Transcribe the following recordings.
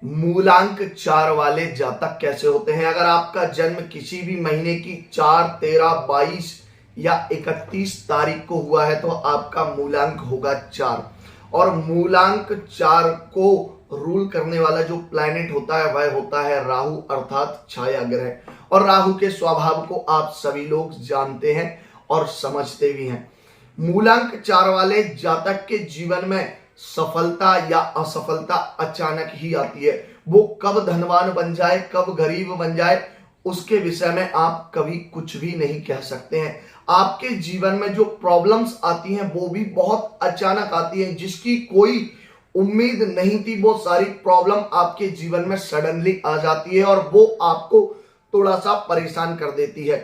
मूलांक 4 वाले जातक कैसे होते हैं। अगर आपका जन्म किसी भी महीने की 4, 13, 22 या 31 तारीख को हुआ है तो आपका मूलांक होगा 4। और मूलांक 4 को रूल करने वाला जो प्लैनेट होता है वह होता है राहु, अर्थात छाया ग्रह। और राहु के स्वभाव को आप सभी लोग जानते हैं और समझते भी हैं। मूलांक 4 वाले जातक के जीवन में सफलता या असफलता अचानक ही आती है। वो कब धनवान बन जाए, कब गरीब बन जाए, उसके विषय में आप कभी कुछ भी नहीं कह सकते हैं। आपके जीवन में जो प्रॉब्लम्स आती हैं वो भी बहुत अचानक आती हैं, जिसकी कोई उम्मीद नहीं थी। वो सारी प्रॉब्लम आपके जीवन में सडनली आ जाती है और वो आपको थोड़ा सा परेशान कर देती है।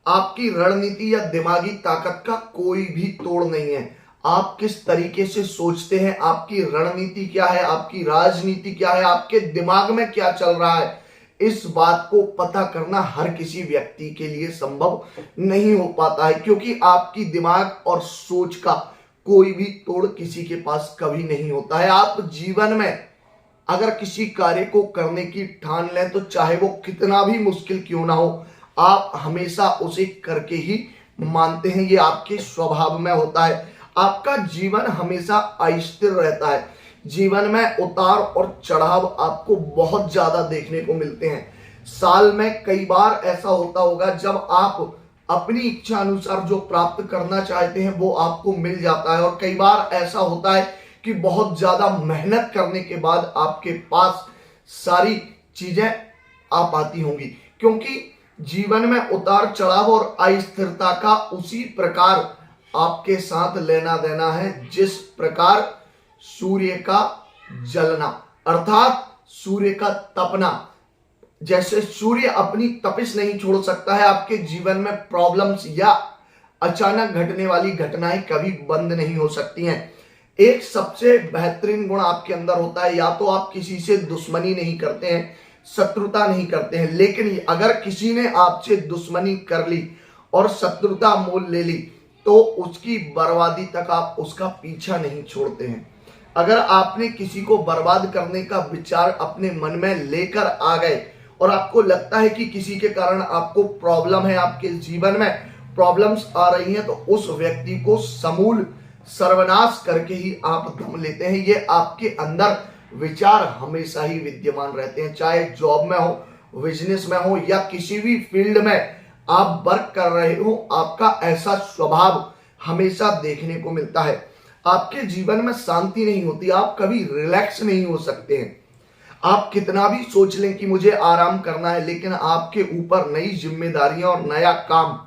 आपकी रणनीति या दिमागी ताकत का कोई भी तोड़ नहीं है। आप किस तरीके से सोचते हैं, आपकी रणनीति क्या है, आपकी राजनीति क्या है, आपके दिमाग में क्या चल रहा है, इस बात को पता करना हर किसी व्यक्ति के लिए संभव नहीं हो पाता है, क्योंकि आपकी दिमाग और सोच का कोई भी तोड़ किसी के पास कभी नहीं होता है। आप जीवन में अगर किसी कार्य को करने की ठान लें तो चाहे वो कितना भी मुश्किल क्यों ना हो, आप हमेशा उसे करके ही मानते हैं। ये आपके स्वभाव में होता है। आपका जीवन हमेशा अस्थिर रहता है। जीवन में उतार और चढ़ाव आपको बहुत ज्यादा देखने को मिलते हैं। साल में कई बार ऐसा होता होगा जब आप अपनी इच्छा अनुसार जो प्राप्त करना चाहते हैं वो आपको मिल जाता है, और कई बार ऐसा होता है कि बहुत ज्यादा मेहनत करने के बाद आपके पास सारी चीजें आ पाती होंगी। क्योंकि जीवन में उतार चढ़ाव और अस्थिरता का उसी प्रकार आपके साथ लेना देना है जिस प्रकार सूर्य का जलना, अर्थात सूर्य का तपना। जैसे सूर्य अपनी तपिश नहीं छोड़ सकता है, आपके जीवन में प्रॉब्लम्स या अचानक घटने वाली घटनाएं कभी बंद नहीं हो सकती हैं। एक सबसे बेहतरीन गुण आपके अंदर होता है, या तो आप किसी से दुश्मनी नहीं करते हैं, शत्रुता नहीं करते हैं, लेकिन अगर किसी ने आपसे दुश्मनी कर ली और शत्रुता मोल ले ली तो उसकी बर्बादी तक आप उसका पीछा नहीं छोड़ते हैं। अगर आपने किसी को बर्बाद करने का विचार अपने मन में लेकर आ गए और आपको लगता है कि किसी के कारण आपको प्रॉब्लम है, आपके जीवन में प्रॉब्लम्स आ रही हैं, तो उस व्यक्ति को समूल सर्वनाश करके ही आप दम लेते हैं। ये आपके अंदर विचार हमेशा ही विद्यमान रहते हैं, चाहे जॉब में हो, बिजनेस में हो या किसी भी फील्ड में आप वर्क कर रहे हो। आपका ऐसा स्वभाव हमेशा देखने को मिलता है। आपके जीवन में शांति नहीं होती, आप कभी रिलैक्स नहीं हो सकते हैं। आप कितना भी सोच लें कि मुझे आराम करना है, लेकिन आपके ऊपर नई जिम्मेदारियां और नया काम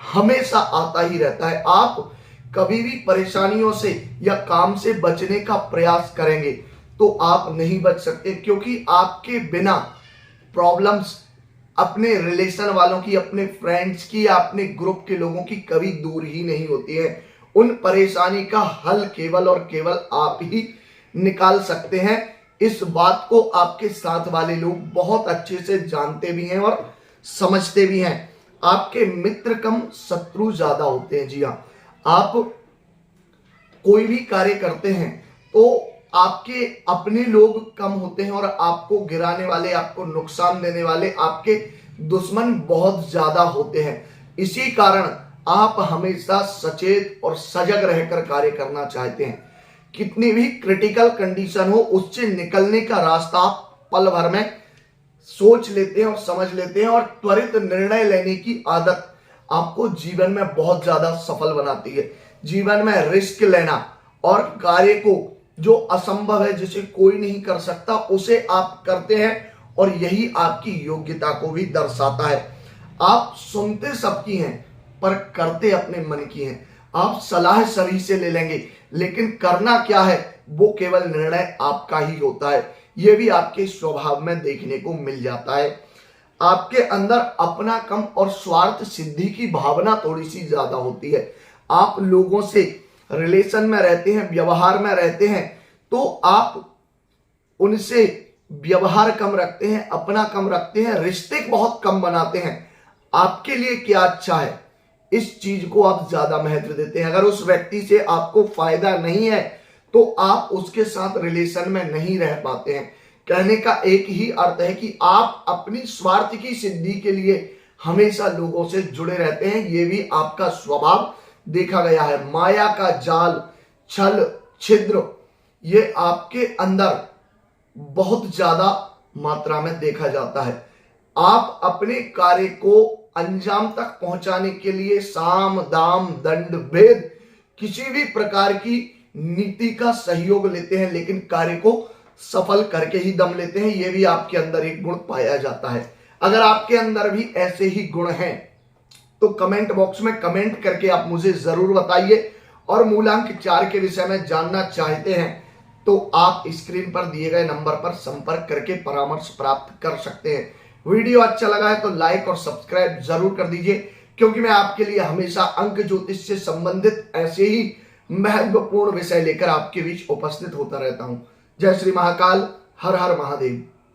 हमेशा आता ही रहता है। आप कभी भी परेशानियों से या काम से बचने का प्रयास करेंगे तो आप नहीं बच सकते, क्योंकि आपके बिना प्रॉब्लम्स अपने रिलेशन वालों की, अपने फ्रेंड्स की या अपने ग्रुप के लोगों की कभी दूर ही नहीं होती है। उन परेशानी का हल केवल और केवल आप ही निकाल सकते हैं। इस बात को आपके साथ वाले लोग बहुत अच्छे से जानते भी हैं और समझते भी हैं। आपके मित्र कम, शत्रु ज्यादा होते हैं। जी हाँ, आप कोई भी कार्य करते हैं तो आपके अपने लोग कम होते हैं और आपको गिराने वाले, आपको नुकसान देने वाले आपके दुश्मन बहुत ज्यादा होते हैं। इसी कारण आप हमेशा सचेत और सजग रहकर कार्य करना चाहते हैं। कितनी भी क्रिटिकल कंडीशन हो, उससे निकलने का रास्ता आप पल भर में सोच लेते हैं और समझ लेते हैं, और त्वरित निर्णय लेने की आदत आपको जीवन में बहुत ज्यादा सफल बनाती है। जीवन में रिस्क लेना और कार्य को जो असंभव है, जिसे कोई नहीं कर सकता, उसे आप करते हैं, और यही आपकी योग्यता को भी दर्शाता है। आप सुनते सबकी हैं पर करते अपने मन की हैं। आप सलाह सभी से ले लेंगे, लेकिन करना क्या है वो केवल निर्णय आपका ही होता है। यह भी आपके स्वभाव में देखने को मिल जाता है। आपके अंदर अपना कम और स्वार्थ सिद्धि की भावना थोड़ी सी ज्यादा होती है। आप लोगों से रिलेशन में रहते हैं, व्यवहार में रहते हैं, तो आप उनसे व्यवहार कम रखते हैं, अपना कम रखते हैं, रिश्ते बहुत कम बनाते हैं। आपके लिए क्या अच्छा है इस चीज को आप ज्यादा महत्व देते हैं। अगर उस व्यक्ति से आपको फायदा नहीं है तो आप उसके साथ रिलेशन में नहीं रह पाते हैं। कहने का एक ही अर्थ है कि आप अपनी स्वार्थ की सिद्धि के लिए हमेशा लोगों से जुड़े रहते हैं। ये भी आपका स्वभाव देखा गया है। माया का जाल, छल, छिद्र, ये आपके अंदर बहुत ज्यादा मात्रा में देखा जाता है। आप अपने कार्य को अंजाम तक पहुंचाने के लिए साम, दाम, दंड, भेद, किसी भी प्रकार की नीति का सहयोग लेते हैं, लेकिन कार्य को सफल करके ही दम लेते हैं। यह भी आपके अंदर एक गुण पाया जाता है। अगर आपके अंदर भी ऐसे ही गुण हैं तो कमेंट बॉक्स में कमेंट करके आप मुझे जरूर बताइए। और मूलांक 4 के विषय में जानना चाहते हैं तो आप स्क्रीन पर दिए गए नंबर पर संपर्क करके परामर्श प्राप्त कर सकते हैं। वीडियो अच्छा लगा है तो लाइक और सब्सक्राइब जरूर कर दीजिए, क्योंकि मैं आपके लिए हमेशा अंक ज्योतिष से संबंधित ऐसे ही महत्वपूर्ण विषय लेकर आपके बीच उपस्थित होता रहता हूं। जय श्री महाकाल, हर हर महादेव।